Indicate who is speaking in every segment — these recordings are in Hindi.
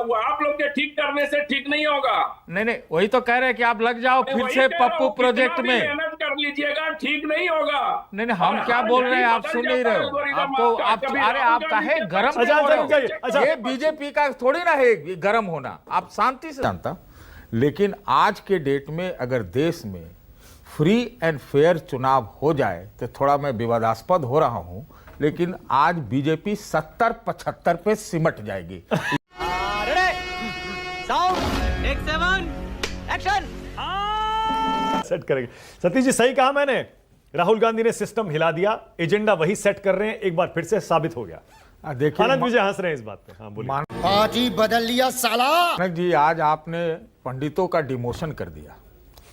Speaker 1: हुआ, आप लोग के ठीक करने से ठीक नहीं होगा।
Speaker 2: नहीं, वही तो कह रहे हैं कि आप लग जाओ फिर
Speaker 1: वही
Speaker 2: से
Speaker 1: कह रहा
Speaker 2: पप्पू
Speaker 1: हूं,
Speaker 2: प्रोजेक्ट
Speaker 1: कितना भी
Speaker 2: में।
Speaker 1: मेहनत कर लीजिएगा, ठीक नहीं होगा।
Speaker 2: नहीं, हम
Speaker 1: और
Speaker 2: क्या
Speaker 1: हर
Speaker 2: बोल रहे
Speaker 1: घड़ी
Speaker 2: हैं, आप
Speaker 1: बदल
Speaker 2: सुन नहीं
Speaker 1: जाता
Speaker 2: रहे
Speaker 1: है
Speaker 2: हो।
Speaker 1: एल्गोरिदम
Speaker 2: आपको
Speaker 1: आपका।
Speaker 2: आप
Speaker 1: कभी
Speaker 2: अरे
Speaker 1: राहुल
Speaker 2: आप
Speaker 1: गांधी
Speaker 2: काहे
Speaker 1: के
Speaker 2: गरम
Speaker 1: पक्ष में
Speaker 2: क्यों हो रहे
Speaker 1: बोलो,
Speaker 2: हो? ये बीजेपी का थोड़ी ना है गरम होना, आप शांति से। जानता, लेकिन आज के डेट में अगर देश में फ्री एंड फेयर चुनाव हो जाए तो थोड़ा मैं विवादास्पद हो रहा हूं, लेकिन आज बीजेपी 70-75 पे सिमट जाएगी।
Speaker 3: सेट करेंगे। सतीश जी सही कहा मैंने, राहुल गांधी ने सिस्टम हिला दिया, एजेंडा वही सेट कर रहे हैं, एक बार फिर से साबित हो गया।
Speaker 2: देखिए
Speaker 3: आनंद विजय हंस रहे हैं इस बात पे। हाँ बोलिए।
Speaker 4: पार्टी बदल लिया साला।
Speaker 2: मानक जी, आज आपने पंडितों का डिमोशन कर दिया,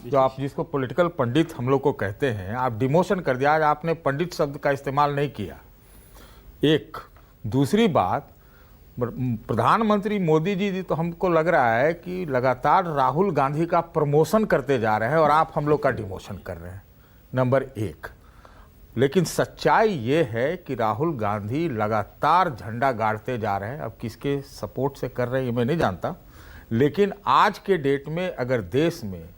Speaker 2: जो आप जिसको पॉलिटिकल पंडित हम लोग को कहते हैं, आप डिमोशन कर दिया। आज आपने पंडित शब्द का इस्तेमाल नहीं किया। एक दूसरी बात, प्रधानमंत्री मोदी जी तो हमको लग रहा है कि लगातार राहुल गांधी का प्रमोशन करते जा रहे हैं और आप हम लोग का डिमोशन कर रहे हैं, नंबर एक। लेकिन सच्चाई ये है कि राहुल गांधी लगातार झंडा गाड़ते जा रहे हैं। अब किसके सपोर्ट से कर रहे हैं ये मैं नहीं जानता, लेकिन आज के डेट में अगर देश में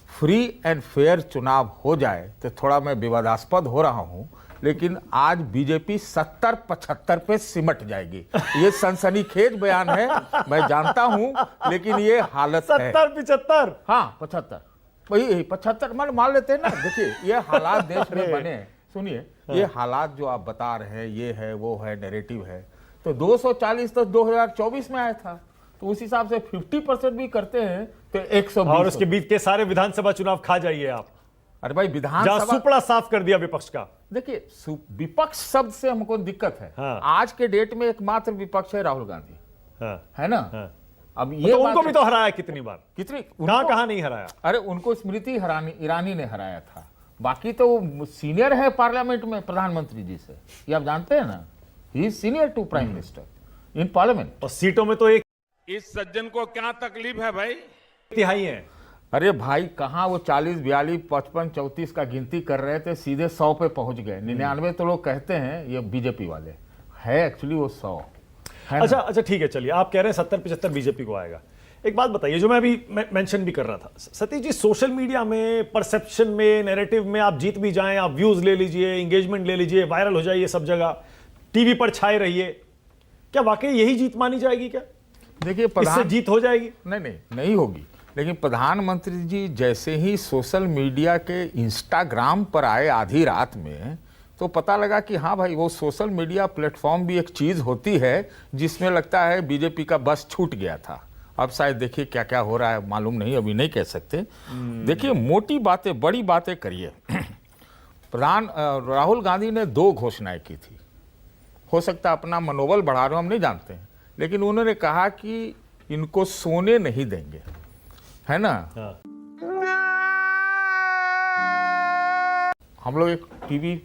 Speaker 2: फ्री एंड फेयर चुनाव हो जाए तो थोड़ा मैं विवादास्पद हो रहा हूं, लेकिन आज बीजेपी 70-75 पे सिमट जाएगी। ये सनसनीखेज बयान है, मैं जानता हूं, लेकिन ये हालत है।
Speaker 3: 70-75,
Speaker 2: हाँ 75, वही 75 मान लेते हैं ना। देखिए ये हालात देश में बने हैं। सुनिए, ये हालात जो आप बता रहे हैं, ये है वो है, नैरेटिव है, तो 240 तो 2024 में आया था, तो उस हिसाब से 50% भी करते हैं तो 120।
Speaker 3: और उसके बीच के सारे विधानसभा चुनाव खा जाइए आप।
Speaker 2: अरे भाई,
Speaker 3: जहां
Speaker 2: विधानसभा
Speaker 3: सुपड़ा साफ कर दिया विपक्ष का।
Speaker 2: देखिए, विपक्ष शब्द से हमको दिक्कत है।
Speaker 3: हाँ।
Speaker 2: आज के डेट में एकमात्र विपक्ष है राहुल गांधी,
Speaker 3: हाँ,
Speaker 2: है ना।
Speaker 3: हाँ।
Speaker 2: अब ये
Speaker 3: तो
Speaker 2: बात
Speaker 3: उनको भी तो हराया कितनी बार,
Speaker 2: कितनी
Speaker 3: कहां नहीं हराया।
Speaker 2: अरे उनको स्मृति ईरानी ने हराया था, बाकी तो वो सीनियर है पार्लियामेंट में प्रधानमंत्री जी से, ये आप जानते हैं ना। He is senior to prime minister in parliament.
Speaker 3: और सीटों में तो एक
Speaker 1: इस सज्जन को क्या तकलीफ है भाई?
Speaker 3: तिहाई है।
Speaker 2: अरे भाई, कहाँ वो 40, 42, 55, 34 का गिनती कर रहे थे, सीधे 100 पे पहुंच गए। 99 तो लोग कहते हैं ये बीजेपी वाले, है एक्चुअली वो 100 है।
Speaker 3: अच्छा ठीक है, चलिए आप कह रहे हैं 70-75 बीजेपी को आएगा। एक बात बताइए जो मैं अभी मेंशन भी कर रहा था, सतीश जी, सोशल मीडिया में, परसेप्शन में, नैरेटिव में आप जीत भी जाएं, आप व्यूज ले लीजिए, एंगेजमेंट ले लीजिए, वायरल हो जाइए सब जगह, टीवी पर छाए रहिए, क्या वाकई यही जीत मानी जाएगी? क्या
Speaker 2: देखिए,
Speaker 3: इससे जीत हो जाएगी?
Speaker 2: नहीं होगी। लेकिन प्रधानमंत्री जी जैसे ही सोशल मीडिया के इंस्टाग्राम पर आए आधी रात में, तो पता लगा कि हाँ भाई, वो सोशल मीडिया प्लेटफॉर्म भी एक चीज होती है जिसमें लगता है बीजेपी का बस छूट गया था। अब शायद देखिए क्या क्या हो रहा है, मालूम नहीं, अभी नहीं कह सकते। देखिए, मोटी बातें, बड़ी बातें करिए। राहुल गांधी ने 2 घोषणाएं की थी, हो सकता है अपना मनोबल बढ़ा रहे हो, हम नहीं जानते हैं, लेकिन उन्होंने कहा कि इनको सोने नहीं देंगे, है ना।
Speaker 3: हाँ।
Speaker 2: हम लोग एक टीवी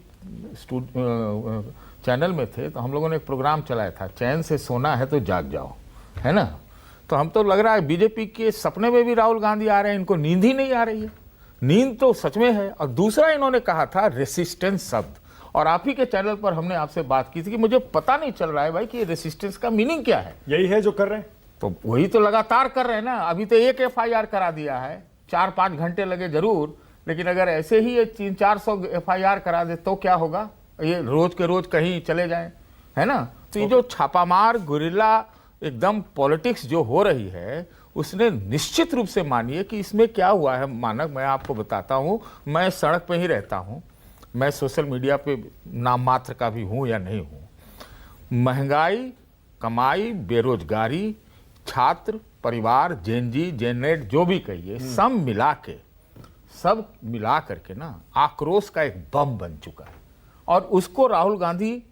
Speaker 2: चैनल में थे, तो हम लोगों ने एक प्रोग्राम चलाया था, चैन से सोना है तो जाग जाओ, है ना। तो हम तो लग रहा है बीजेपी के सपने में भी राहुल गांधी आ रहे हैं, इनको नींद ही नहीं आ रही है। नींद तो सच में है। और दूसरा इन्होंने कहा था रेसिस्टेंस शब्द, और आप ही के चैनल पर हमने आपसे बात की थी कि मुझे पता नहीं चल रहा है भाई कि रेसिस्टेंस का मीनिंग क्या है।
Speaker 3: यही है जो कर रहे हैं,
Speaker 2: तो वही तो लगातार कर रहे हैं ना। अभी तो एक FIR करा दिया है, 4-5 घंटे लगे जरूर, लेकिन अगर ऐसे ही ये 300-400 FIR करा दे तो क्या होगा, ये रोज के रोज कहीं चले जाएं, है ना। तो ये जो छापामार गुरिल्ला एकदम पॉलिटिक्स जो हो रही है, उसने निश्चित रूप से, मानिए कि इसमें क्या हुआ है मानक, मैं आपको बताता हूं। मैं सड़क पे ही रहता हूं, मैं सोशल मीडिया पे नाम मात्र का भी हूं या नहीं हूं। महंगाई, कमाई, बेरोजगारी, छात्र, परिवार, जेनजी, जेनरेट, जो भी कहिए, सब मिला करके ना आक्रोश का एक बम बन चुका है, और उसको राहुल गांधी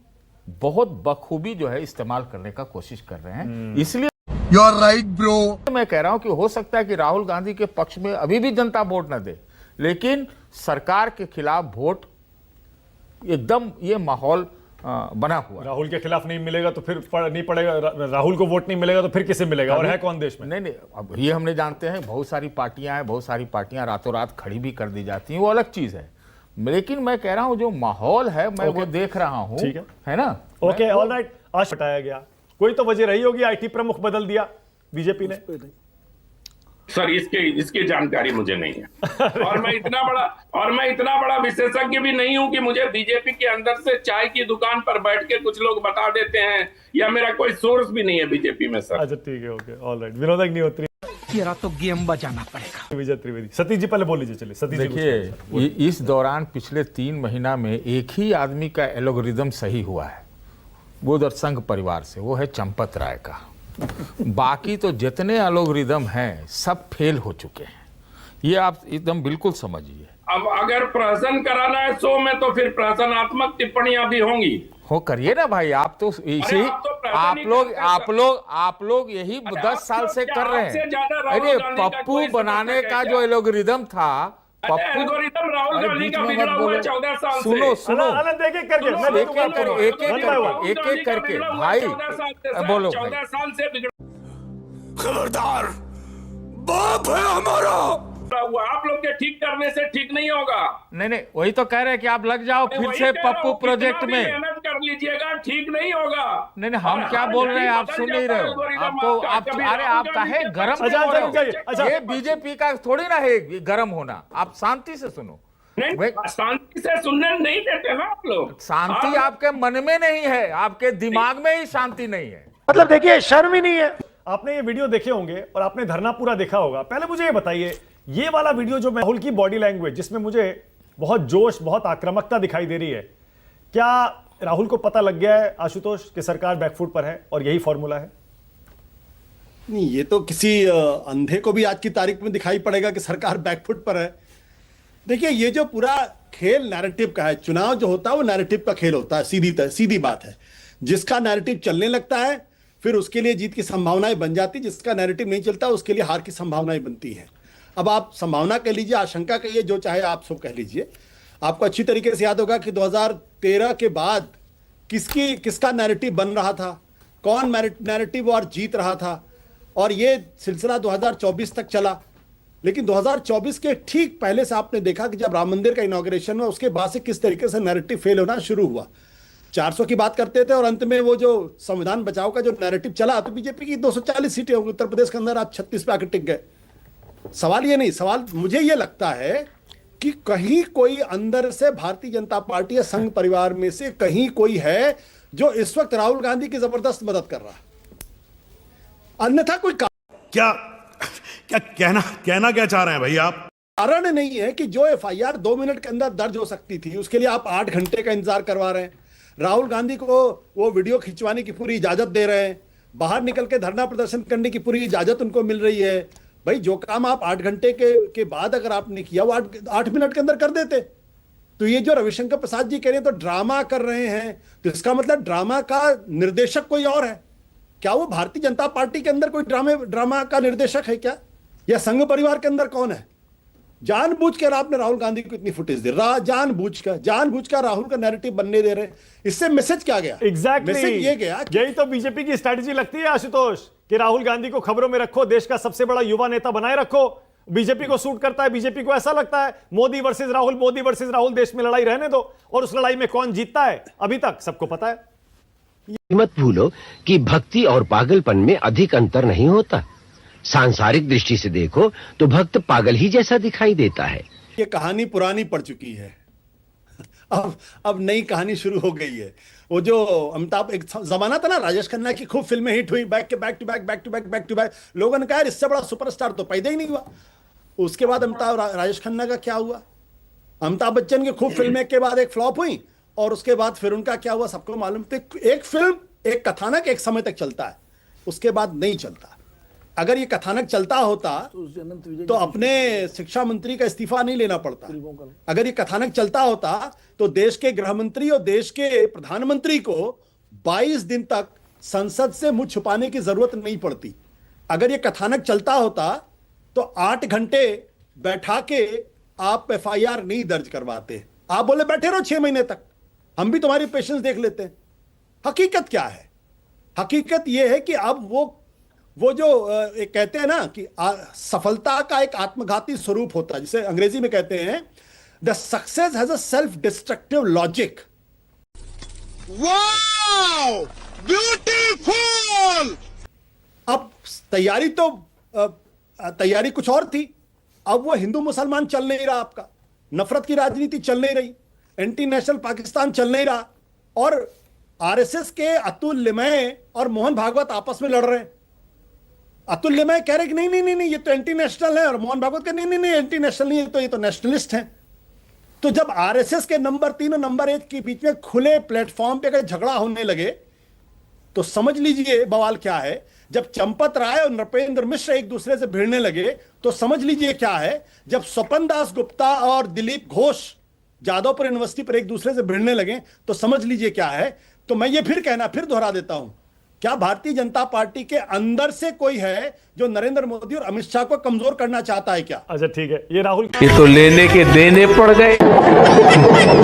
Speaker 2: बहुत बखूबी जो है इस्तेमाल करने का कोशिश कर रहे हैं। इसलिए
Speaker 4: यू आर राइट ब्रो।
Speaker 2: मैं कह रहा हूं कि हो सकता है कि राहुल गांधी के पक्ष में अभी भी जनता वोट न दे, लेकिन सरकार के खिलाफ वोट एकदम, ये माहौल बना हुआ।
Speaker 3: राहुल के खिलाफ नहीं मिलेगा तो फिर नहीं पड़ेगा, राहुल को वोट नहीं मिलेगा तो फिर किसे मिलेगा, और है कौन देश में?
Speaker 2: नहीं, अब ये हमने जानते हैं, बहुत सारी पार्टियां हैं, बहुत सारी पार्टियां रातों रात खड़ी भी कर दी जाती हैं, वो अलग चीज है। लेकिन मैं कह रहा हूं जो माहौल है, मैं वो देख रहा हूं,
Speaker 3: ठीक
Speaker 2: है ना।
Speaker 3: Okay, alright. आज हटाया गया, कोई तो वजह रही होगी, IT प्रमुख बदल दिया, बीजेपी ने?
Speaker 1: सर इसकी जानकारी मुझे नहीं है। और मैं इतना बड़ा विशेषज्ञ भी नहीं हूं कि मुझे बीजेपी के अंदर से चाय की दुकान पर बैठ के कुछ लोग बता देते हैं, या मेरा कोई सोर्स भी नहीं है बीजेपी में सर।
Speaker 3: अच्छा ठीक है, ओके, ऑलराइट। विनोद अग्निहोत्री,
Speaker 5: तेरा तो गेम बजाना पड़ेगा।
Speaker 3: विजय त्रिवेदी। सतीश जी पहले बोल लीजिए, चलिए सतीश जी।
Speaker 2: देखिए, इस दौरान पिछले 3 महीना में एक ही आदमी का एल्गोरिदम सही हुआ है, वो उधर संघ परिवार से, वो है चंपत राय का। बाकी तो जितने एल्गोरिदम हैं सब फेल हो चुके हैं, ये आप एकदम बिल्कुल समझिए।
Speaker 1: अब अगर प्रहसन कराना है शो में, तो फिर प्रहसनात्मक टिप्पणियां भी होंगी।
Speaker 2: हो करिए ना भाई, आप तो इसी आप लोग यही 10 साल से कर रहे हैं। अरे पप्पू बनाने का जो एल्गोरिदम था, पप्पू
Speaker 1: एल्गोरिदम राहुल गांधी का बिगड़ा हुआ 14 साल से।
Speaker 2: सुनो
Speaker 3: एक एक करके
Speaker 2: भाई बोलो।
Speaker 1: 14 साल से बिगड़ा
Speaker 4: खबरदार, बाप है हमारा।
Speaker 1: हुआ, आप लोग के ठीक करने से ठीक नहीं होगा।
Speaker 2: नहीं, वही तो कह रहे हैं कि आप लग जाओ फिर से पप्पू प्रोजेक्ट में,
Speaker 1: मेहनत कर लीजिएगा, ठीक नहीं होगा।
Speaker 2: नहीं, हम क्या बोल रहे हैं, आप सुन नहीं रहे हो। अरे आप काहे गरम हो रहे हो? ये बीजेपी का थोड़ी ना है गरम होना, आप शांति से सुनो।
Speaker 1: नहीं, शांति से सुनने नहीं देते ना आप लोग।
Speaker 2: शांति आपके मन में नहीं है, आपके दिमाग में ही शांति नहीं है।
Speaker 3: मतलब देखिए, शर्म ही नहीं है। आपने ये वीडियो देखे होंगे और आपने धरना पूरा देखा होगा। पहले मुझे ये बताइए, ये वाला वीडियो जो राहुल की बॉडी लैंग्वेज, जिसमें मुझे बहुत जोश, बहुत आक्रामकता दिखाई दे रही है, क्या राहुल को पता लग गया है आशुतोष कि सरकार बैकफुट पर है और यही फॉर्मूला है?
Speaker 6: नहीं, ये तो किसी अंधे को भी आज की तारीख में दिखाई पड़ेगा कि सरकार बैकफुट पर है। देखिए, ये जो पूरा खेल नैरेटिव का है, चुनाव जो होता है वो नैरेटिव का खेल होता है, सीधी बात है। जिसका नैरेटिव चलने लगता है फिर उसके लिए जीत की संभावनाएं बन जाती, जिसका नैरेटिव नहीं चलता उसके लिए हार की संभावनाएं बनती है। अब आप संभावना कह लीजिए, आशंका कहिए, जो चाहे आप सब कह लीजिए। आपको अच्छी तरीके से याद होगा कि 2013 के बाद किसका नैरेटिव बन रहा था, कौन नैरेटिव और जीत रहा था, और ये सिलसिला 2024 तक चला। लेकिन 2024 के ठीक पहले से आपने देखा कि जब राम मंदिर का इनॉग्रेशन हुआ, उसके बाद से किस तरीके से नैरेटिव फेल होना शुरू हुआ। 400 की बात करते थे और अंत में वो जो संविधान बचाओ का जो नैरेटिव चला, तो बीजेपी की 240 सीटें होंगी उत्तर प्रदेश के अंदर, आप 36 पे आके टिक गए। सवाल ये नहीं, सवाल मुझे ये लगता है कि कहीं कोई अंदर से भारतीय जनता पार्टी या संघ परिवार में से कहीं कोई है जो इस वक्त राहुल गांधी की जबरदस्त मदद कर रहा है, अन्यथा कोई
Speaker 7: क्या कहना क्या चाह रहे हैं भाई आप?
Speaker 6: कारण नहीं है कि जो एफआईआर 2 मिनट के अंदर दर्ज हो सकती थी, उसके लिए आप 8 घंटे का इंतजार करवा रहे हैं। राहुल गांधी को वो वीडियो खिंचवाने की पूरी इजाजत दे रहे हैं, बाहर निकल के धरना प्रदर्शन करने की पूरी इजाजत उनको मिल रही है। भाई, जो काम आप 8 घंटे के बाद अगर आपने किया वो 8 मिनट के अंदर कर देते। तो ये जो रविशंकर प्रसाद जी कह रहे हैं तो ड्रामा कर रहे हैं, तो इसका मतलब ड्रामा का निर्देशक कोई और है क्या? वो भारतीय जनता पार्टी के अंदर कोई ड्रामा का निर्देशक है क्या, या संघ परिवार के अंदर कौन है? जानबूझकर आपने राहुल गांधी को इतनी फुटेज दे रहा, जानबूझकर राहुल का नैरेटिव बनने दे रहे। इससे मैसेज क्या गया?
Speaker 3: एग्जैक्टली
Speaker 6: मैसेज ये गया,
Speaker 3: यही तो बीजेपी की स्ट्रेटजी लगती है आशुतोष, कि राहुल गांधी को खबरों में रखो, देश का सबसे बड़ा युवा नेता बनाए रखो। बीजेपी को सूट करता है, बीजेपी को ऐसा लगता है मोदी वर्सेस राहुल, देश में लड़ाई रहने दो, और उस लड़ाई में कौन जीतता है अभी तक सबको पता है।
Speaker 8: मत भूलो कि भक्ति और पागलपन में अधिक अंतर नहीं होता। सांसारिक दृष्टि से देखो तो भक्त पागल ही जैसा दिखाई देता है।
Speaker 6: ये कहानी पुरानी पड़ चुकी है, अब नई कहानी शुरू हो गई है। वो जो अमिताभ, एक जमाना था ना राजेश खन्ना की खूब फिल्में हिट हुई, बैक टू बैक, लोगों ने कहा इससे बड़ा सुपरस्टार तो पैदा ही नहीं हुआ। उसके बाद राजेश खन्ना का क्या हुआ? अमिताभ बच्चन की खूब फिल्में के बाद एक फ्लॉप हुई, और उसके बाद फिर उनका क्या हुआ सबको मालूम। एक फिल्म, एक कथानक एक समय तक चलता है, उसके बाद नहीं चलता। अगर ये कथानक चलता होता तो अपने शिक्षा मंत्री का इस्तीफा नहीं लेना पड़ता। अगर ये कथानक चलता होता तो देश के गृह मंत्री और देश के प्रधानमंत्री को 22 दिन तक संसद से मुंह छुपाने की जरूरत नहीं पड़ती। अगर ये कथानक चलता होता तो 8 घंटे बैठा के आप एफआईआर नहीं दर्ज करवाते। आप बोले बैठे रहो 6 महीने तक, हम भी तुम्हारी पेशेंस देख लेते हैं। हकीकत क्या है? हकीकत यह है कि अब वो जो कहते हैं ना कि सफलता का एक आत्मघाती स्वरूप होता है, जिसे अंग्रेजी में कहते हैं the success has a self destructive logic.
Speaker 4: Wow, beautiful.
Speaker 6: अब तैयारी कुछ और थी। अब वो हिंदू मुसलमान चल नहीं रहा, आपका नफरत की राजनीति चल नहीं रही, एंटी नेशनल पाकिस्तान चल नहीं रहा, और आरएसएस के अतुल लिमय और मोहन भागवत आपस में लड़ रहे हैं। अतुल लिमय कह रहे कि नहीं नहीं नहीं नहीं, ये तो एंटी नेशनल है, और मोहन भागवत कह नहीं नहीं नहीं एंटी नेशनल नहीं, ये तो नेशनलिस्ट हैं। तो जब आरएसएस के नंबर 3 और नंबर 1 के बीच में खुले प्लेटफॉर्म पे अगर झगड़ा होने लगे तो समझ लीजिए बवाल क्या है। जब चंपत राय और नृपेंद्र मिश्र एक दूसरे से भिड़ने लगे तो समझ लीजिए क्या है। जब स्वपन दास गुप्ता और दिलीप घोष जादवपुर यूनिवर्सिटी पर एक दूसरे से भिड़ने लगे तो समझ लीजिए क्या है। तो मैं ये फिर दोहरा देता हूं, क्या भारतीय जनता पार्टी के अंदर से कोई है जो नरेंद्र मोदी और अमित शाह को कमजोर करना चाहता है क्या?
Speaker 3: अच्छा ठीक है, ये राहुल
Speaker 9: ये तो लेने के देने पड़ गए।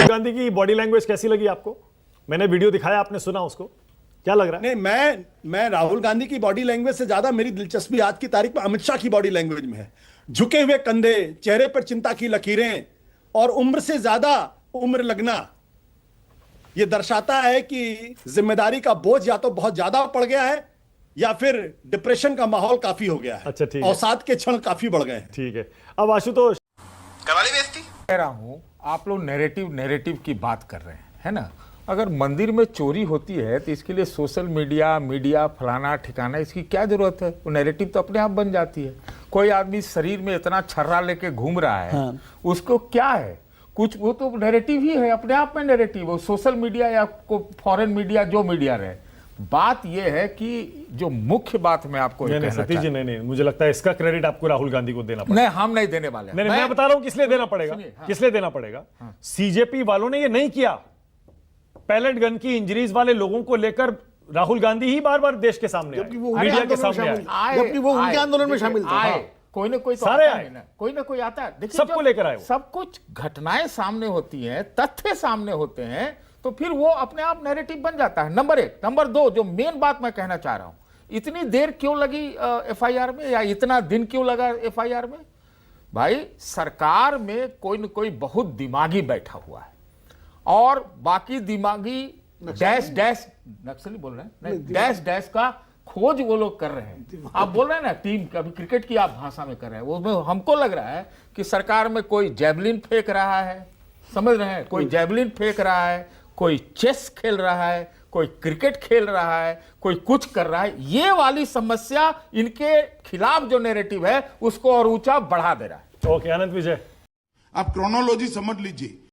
Speaker 3: गांधी की बॉडी लैंग्वेज कैसी लगी आपको? मैंने वीडियो दिखाया, आपने सुना उसको, क्या लग रहा है?
Speaker 6: नहीं, मैं राहुल गांधी की बॉडी लैंग्वेज से ज्यादा मेरी दिलचस्पी आज की तारीख में अमित शाह की बॉडी लैंग्वेज में है। झुके हुए कंधे, चेहरे पर चिंता की लकीरें और उम्र से ज्यादा उम्र लगना, यह दर्शाता है कि जिम्मेदारी का बोझ या तो बहुत ज्यादा पड़ गया है या फिर डिप्रेशन का माहौल काफी हो गया है।
Speaker 3: अच्छा ठीक है,
Speaker 6: अवसाद के क्षण काफी बढ़ गए हैं।
Speaker 3: ठीक है। अब आशुतोष,
Speaker 2: कह रहा हूं आप लोग नैरेटिव की बात कर रहे हैं, है ना। अगर मंदिर में चोरी होती है तो इसके लिए सोशल मीडिया फलाना ठिकाना, इसकी क्या जरूरत है? वो नैरेटिव तो अपने आप बन जाती है। कोई आदमी शरीर में इतना छर्रा लेके घूम रहा है, हाँ। उसको क्या है कुछ, वो तो नैरेटिव ही है, अपने आप में नैरेटिव। वो सोशल मीडिया या फॉरेन मीडिया, जो मीडिया रहे, बात यह है कि जो मुख्य बात मैं आपको
Speaker 3: सतीश जी, नहीं, मुझे लगता है इसका क्रेडिट आपको राहुल गांधी को देना पड़ेगा।
Speaker 2: नहीं, हम नहीं देने वाले।
Speaker 3: नहीं, मैं बता रहा हूं किस लिए देना पड़ेगा, किस लिए देना पड़ेगा। सीजेपी वालों ने ये नहीं किया। पैलेट गन की इंजरीज वाले लोगों को लेकर राहुल गांधी ही बार बार देश के सामने आए, मीडिया के सामने आए,
Speaker 2: जबकि वो उनके आंदोलन में शामिल थे। कोई ना कोई तो
Speaker 3: सारे आए,
Speaker 2: कोई ना कोई आता है।
Speaker 3: सबको लेकर आए।
Speaker 2: सब कुछ घटनाएं सामने होती हैं, तथ्य सामने होते हैं, तो फिर वो अपने आप नैरेटिव बन जाता है। नंबर 1। नंबर 2, जो मेन बात मैं कहना चाह रहा हूं, इतनी देर क्यों लगी एफआईआर में, या इतना दिन क्यों लगा एफआईआर में? भाई, सरकार में कोई न कोई बहुत दिमागी बैठा हुआ है, और बाकी दिमागी डैश नक्सली बोल रहे हैं, नहीं, डैश का खोज वो लोग कर रहे हैं। आप बोल रहे हैं ना टीम, कभी क्रिकेट की आप भाषा में कर रहे हैं, वो हमको लग रहा है कि सरकार में कोई जैवलिन फेंक रहा है, समझ रहे हैं, कोई जैवलिन फेंक रहा है, कोई चेस खेल रहा है, कोई क्रिकेट खेल रहा है, कोई कुछ कर रहा है। ये वाली समस्या इनके खिलाफ जो नैरेटिव है उसको और ऊंचा बढ़ा दे रहा है।
Speaker 3: ओके, अनंत विजय,
Speaker 10: आप क्रोनोलॉजी समझ लीजिए।